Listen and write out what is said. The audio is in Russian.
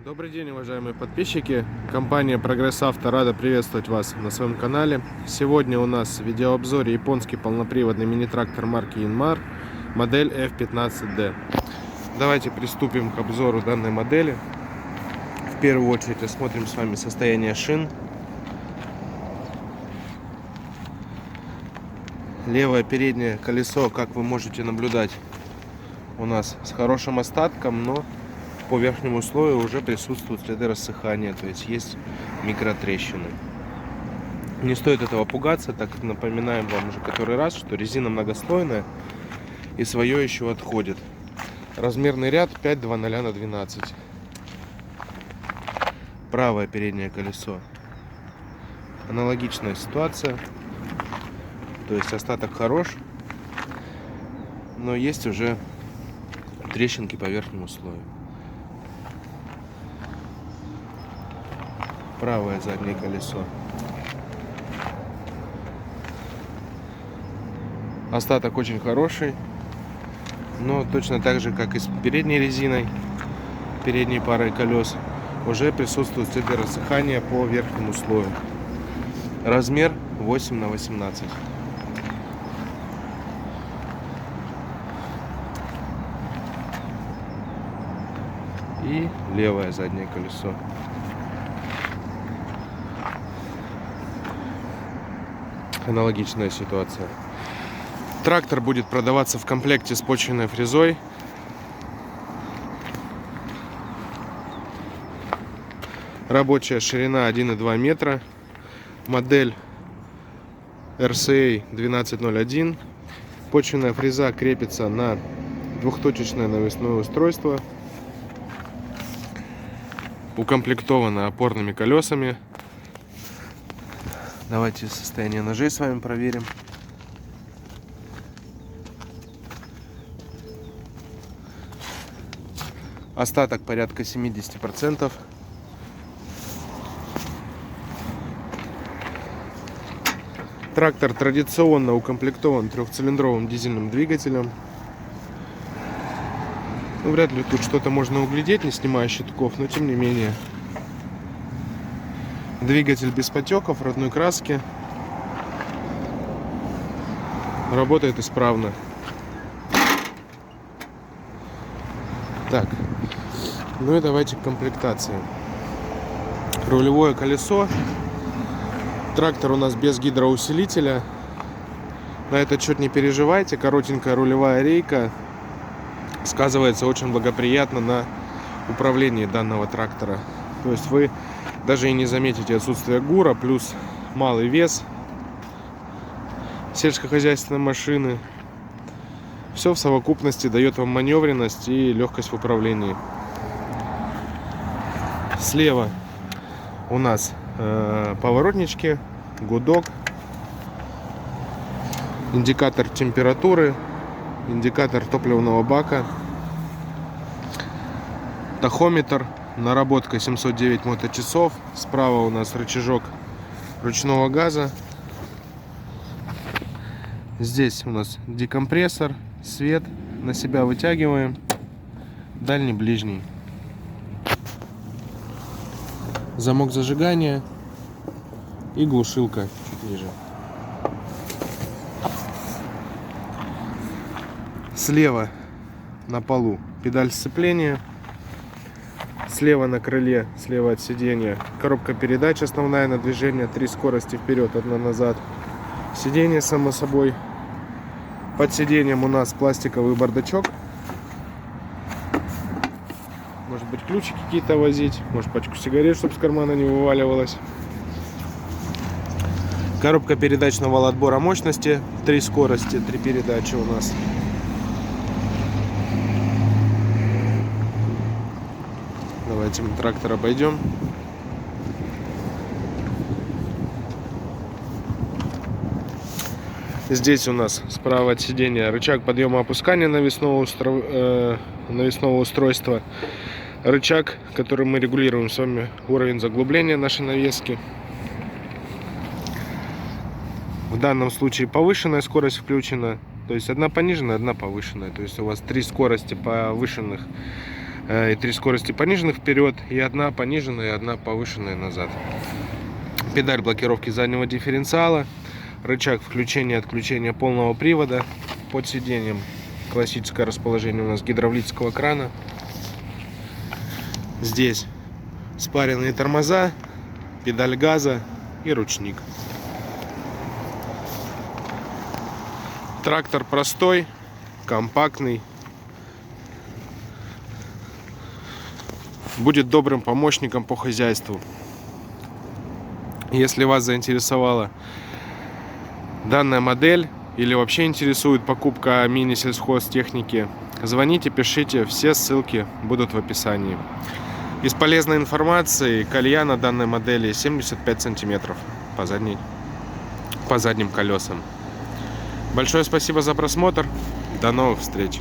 Добрый день, уважаемые подписчики. Компания Прогресс Авто рада приветствовать вас на своем канале. Сегодня у нас в видеообзоре японский полноприводный мини-трактор марки Yanmar, модель F15D. Давайте приступим к обзору данной модели. В первую очередь осмотрим с вами состояние шин. Левое переднее колесо, как вы можете наблюдать, у нас с хорошим остатком, но по верхнему слою уже присутствуют следы рассыхания, то есть микротрещины. Не стоит этого пугаться, так как напоминаем вам уже который раз, что резина многослойная и свое еще отходит. Размерный ряд 5,20/12. Правое переднее колесо. Аналогичная ситуация, то есть остаток хорош, но есть уже трещинки по верхнему слою. Правое заднее колесо. Остаток очень хороший, но точно так же, как и с передней резиной, передней парой колес, уже присутствуют следы рассыхания по верхнему слою. Размер 8×18. И левое заднее колесо. Аналогичная ситуация. Трактор будет продаваться в комплекте с почвенной фрезой. Рабочая ширина 1,2 метра. Модель RCA 1201. Почвенная фреза крепится на двухточечное навесное устройство. Укомплектована опорными колесами. Давайте состояние ножей с вами проверим. Остаток порядка 70%. Трактор традиционно укомплектован трехцилиндровым дизельным двигателем. Вряд ли тут что-то можно углядеть, не снимая щитков, но тем не менее. Двигатель без потеков, родной краски. Работает исправно. Так, ну и давайте к комплектации. Рулевое колесо. Трактор у нас без гидроусилителя. На этот счет не переживайте. Коротенькая рулевая рейка сказывается очень благоприятно на управлении данного трактора. То есть вы даже и не заметите отсутствие гура, плюс малый вес сельскохозяйственной машины. Все в совокупности дает вам маневренность и легкость в управлении. Слева у нас поворотнички, гудок, индикатор температуры, индикатор топливного бака, тахометр, наработка 709 моточасов. Справа у нас рычажок ручного газа. Здесь у нас декомпрессор, свет, на себя вытягиваем, дальний, ближний. Замок зажигания и глушилка чуть ниже. Слева на полу педаль сцепления. Слева на крыле, слева от сидения, коробка передач основная на движение, 3 скорости вперед, 1 назад. Сиденье, само собой. Под сиденьем у нас пластиковый бардачок. Может быть, ключи какие-то возить, может, пачку сигарет, чтобы с кармана не вываливалось. Коробка передач на вал отбора мощности, 3 скорости, 3 передачи у нас. Давайте мы трактор обойдем. Здесь у нас справа от сидения рычаг подъема опускания навесного устройства. Рычаг, которым мы регулируем с вами уровень заглубления нашей навески. В данном случае повышенная скорость включена. То есть одна пониженная, одна повышенная. То есть у вас 3 скорости повышенных и 3 скорости пониженных вперед, и одна пониженная, и одна повышенная назад. Педаль блокировки заднего дифференциала, рычаг включения и отключения полного привода. Под сиденьем классическое расположение у нас гидравлического крана. Здесь спаренные тормоза, педаль газа и ручник. Трактор простой, компактный. Будет добрым помощником по хозяйству. Если вас заинтересовала данная модель или вообще интересует покупка мини-сельхозтехники, звоните, пишите, все ссылки будут в описании. Из полезной информации: колея на данной модели 75 сантиметров по задним колесам. Большое спасибо за просмотр. До новых встреч.